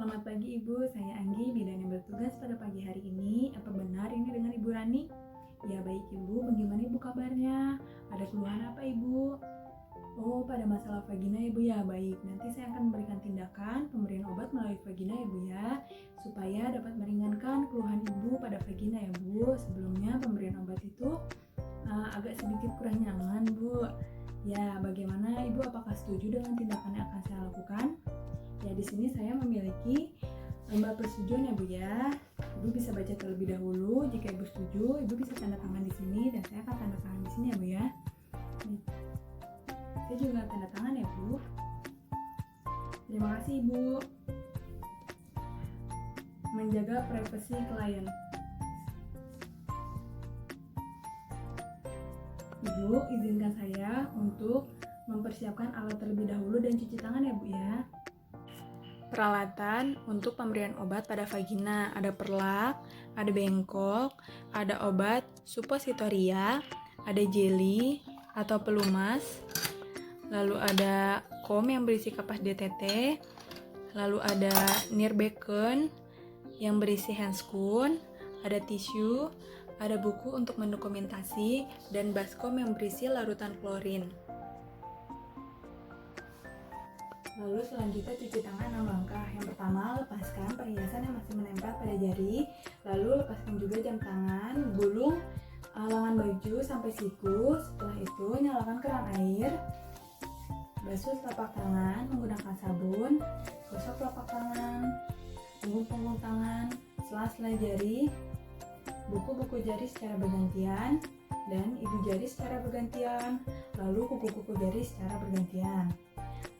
Selamat pagi Ibu, saya Anggi, bidan yang bertugas pada pagi hari ini. Apa benar ini dengan Ibu Rani? Ya baik Ibu, bagaimana Ibu kabarnya? Ada keluhan apa Ibu? Oh, pada masalah vagina Ibu ya, baik. Nanti saya akan memberikan tindakan pemberian obat melalui vagina Ibu ya, supaya dapat meringankan keluhan Ibu pada vagina ya Bu. Sebelumnya pemberian obat itu agak sedikit kurang nyaman Bu. Ya, bagaimana Ibu, apakah setuju dengan tindakan yang akan saya lakukan? Ya, di sini saya memiliki lembar persetujuan ya Bu ya. Ibu bisa baca terlebih dahulu. Jika Ibu setuju, Ibu bisa tanda tangan di sini dan saya akan tanda tangan di sini ya Bu ya. Saya juga tanda tangan ya Bu. Terima kasih Ibu. Menjaga privasi klien. Ibu, izinkan saya untuk mempersiapkan alat terlebih dahulu dan cuci tangan ya Bu ya. Peralatan untuk pemberian obat pada vagina, ada perlak, ada bengkok, ada obat suppositoria, ada jeli atau pelumas, lalu ada kom yang berisi kapas DTT, lalu ada Nirbeken yang berisi handscoon, ada tisu, ada buku untuk mendokumentasi, dan baskom yang berisi larutan klorin. Lalu selanjutnya cuci tangan 6 langkah. Yang pertama, lepaskan perhiasan yang masih menempel pada jari. Lalu lepaskan juga jam tangan, gulung lengan baju sampai siku. Setelah itu nyalakan keran air. Basuh telapak tangan menggunakan sabun. Gosok telapak tangan, punggung tangan, sela-sela jari, buku-buku jari secara bergantian, dan ibu jari secara bergantian. Lalu kuku-kuku jari secara bergantian.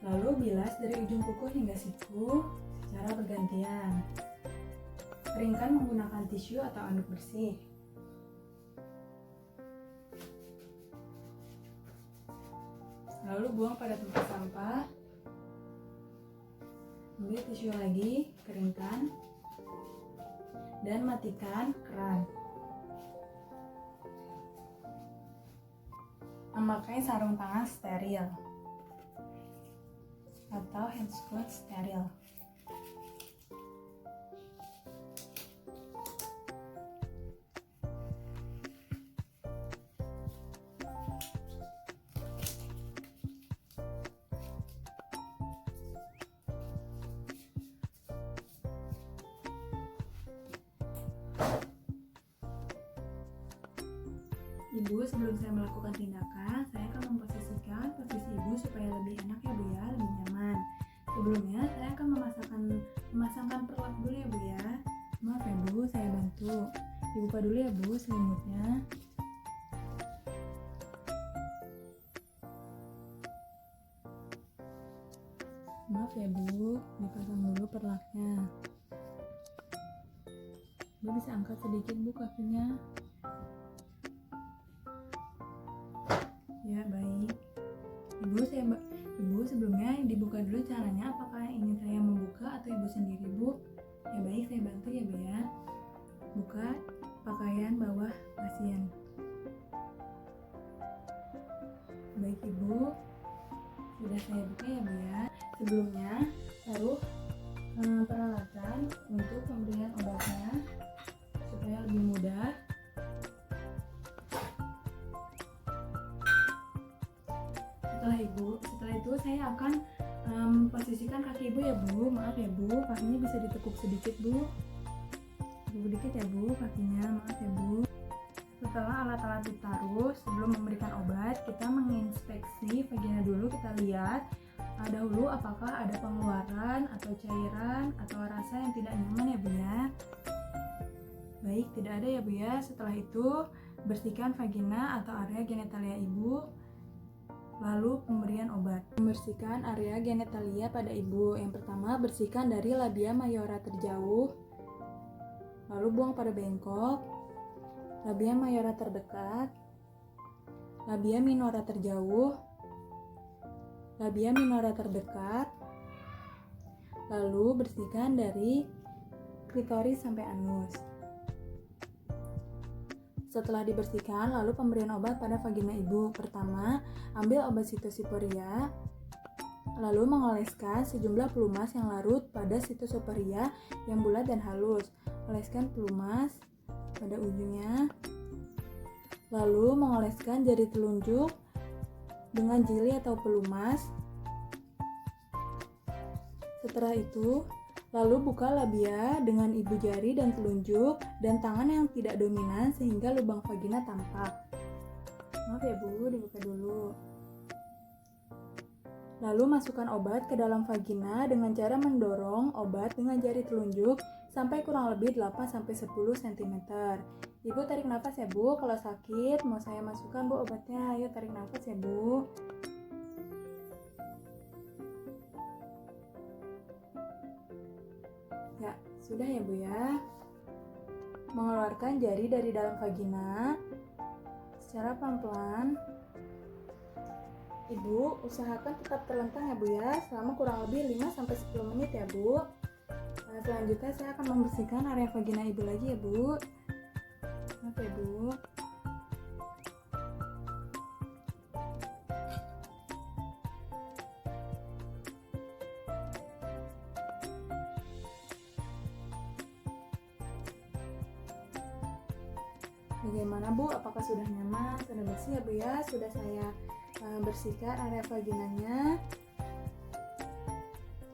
Lalu bilas dari ujung kuku hingga siku secara bergantian. Keringkan menggunakan tisu atau anduk bersih. Lalu buang pada tempat sampah. Ambil tisu lagi, keringkan, dan matikan keran. Memakai sarung tangan steril atau handscoon steril. Ibu, sebelum saya melakukan tindakan, saya akan memposisikan posisi Ibu supaya lebih enak ya Bu ya, lebih nyaman. Sebelumnya, saya akan memasangkan perlak dulu ya Bu ya. Maaf ya Bu, saya bantu. Dibuka dulu ya Bu selimutnya. Maaf ya Bu, dipasang dulu perlaknya. Bu bisa angkat sedikit Bu kakinya. Ya baik. Ibu sebelumnya dibuka dulu caranya, apakah ingin saya membuka atau Ibu sendiri Bu? Ya baik, saya bantu ya Bu ya. Buka pakaian bawah pasien. Baik Ibu, sudah saya buka ya Bu ya. Sebelumnya taruh peralatan untuk pemberian obatnya supaya lebih mudah. Setelah itu saya akan posisikan kaki Ibu ya Bu. Maaf ya Bu, kakinya bisa ditekuk sedikit Bu. Dikit ya Bu kakinya, maaf ya Bu. Setelah alat-alat ditaruh, sebelum memberikan obat, kita menginspeksi vagina dulu. Kita lihat dahulu apakah ada pengeluaran atau cairan atau rasa yang tidak nyaman ya Bu ya. Baik, tidak ada ya Bu ya. Setelah itu bersihkan vagina atau area genitalia Ibu. Lalu pemberian obat. Membersihkan area genitalia pada Ibu. Yang pertama, bersihkan dari labia mayora terjauh. Lalu buang pada bengkok, labia mayora terdekat, labia minora terjauh, labia minora terdekat. Lalu bersihkan dari klitoris sampai anus. Setelah dibersihkan, lalu pemberian obat pada vagina Ibu. Pertama, ambil obat sitosiporia. Lalu mengoleskan sejumlah pelumas yang larut pada situs superia yang bulat dan halus. Oleskan pelumas pada ujungnya. Lalu mengoleskan jari telunjuk dengan jeli atau pelumas. Setelah itu, lalu buka labia dengan ibu jari dan telunjuk dan tangan yang tidak dominan sehingga lubang vagina tampak. Maaf ya Bu, dibuka dulu. Lalu masukkan obat ke dalam vagina dengan cara mendorong obat dengan jari telunjuk sampai kurang lebih 8-10 cm. Ibu tarik nafas ya Bu, kalau sakit mau saya masukkan Bu obatnya. Ayo tarik nafas ya Bu. Ya, sudah ya Bu ya. Mengeluarkan jari dari dalam vagina secara pelan-pelan. Ibu usahakan tetap terlentang ya Bu ya, selama kurang lebih 5-10 menit ya Bu. Nah, selanjutnya saya akan membersihkan area vagina Ibu lagi ya Bu. Maaf ya Bu. Bagaimana Bu? Apakah sudah nyaman? Sudah bersih ya Bu ya? Sudah saya bersihkan area vaginanya.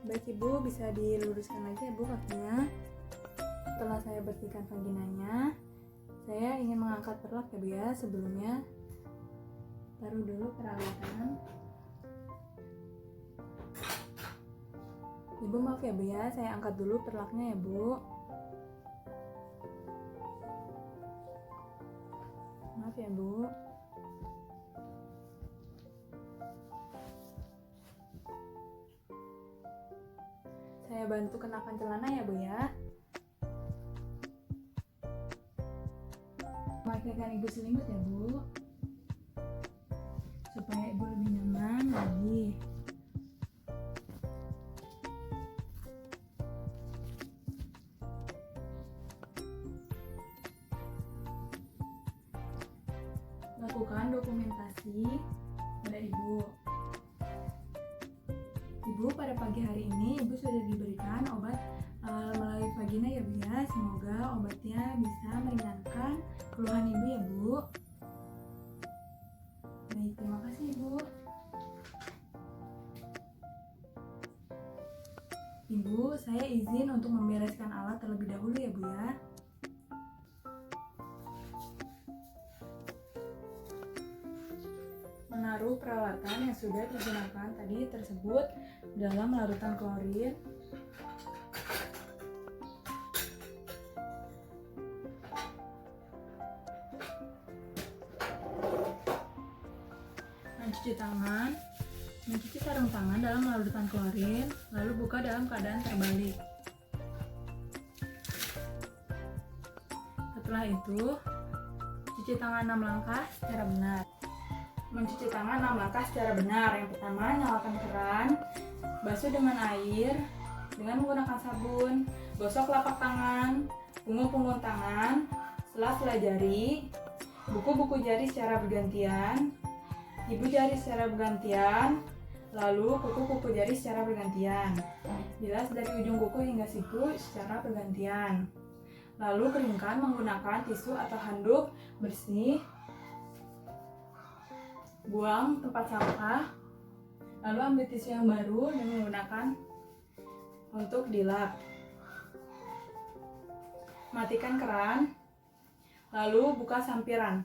Baik Ibu, bisa diluruskan lagi ya Bu kakinya. Setelah saya bersihkan vaginanya, saya ingin mengangkat perlak ya Bu ya. Sebelumnya taruh dulu peralatan. Ibu maaf ya Bu ya, saya angkat dulu perlaknya ya Bu. Maaf ya Bu. Saya bantu kenakan celana ya Bu ya. Pakaikan Ibu selimut ya Bu, supaya Ibu lebih nyaman lagi. Lakukan dokumentasi pada Ibu. Ibu, pada pagi hari ini Ibu sudah diberikan obat melalui vagina ya Bu ya. Semoga obatnya bisa meringankan keluhan Ibu ya Bu. Baik, terima kasih Ibu. Ibu, saya izin untuk membereskan alat terlebih dahulu ya Bu ya. Menaruh peralatan yang sudah digunakan tadi tersebut dalam larutan klorin. Mencuci tangan, mencuci sarung tangan dalam larutan klorin, lalu buka dalam keadaan terbalik. Setelah itu, cuci tangan 6 langkah secara benar. Mencuci tangan 6 langkah secara benar. Yang pertama, nyalakan keran, basuh dengan air dengan menggunakan sabun, gosok telapak tangan, punggung-punggung tangan, sela-sela jari, buku-buku jari secara bergantian, ibu jari secara bergantian, lalu kuku-kuku jari secara bergantian. Bilas dari ujung kuku hingga siku secara bergantian. Lalu keringkan menggunakan tisu atau handuk bersih. Buang tempat sampah, lalu ambil tisu yang baru dan menggunakan untuk dilap. Matikan keran, lalu buka sampiran.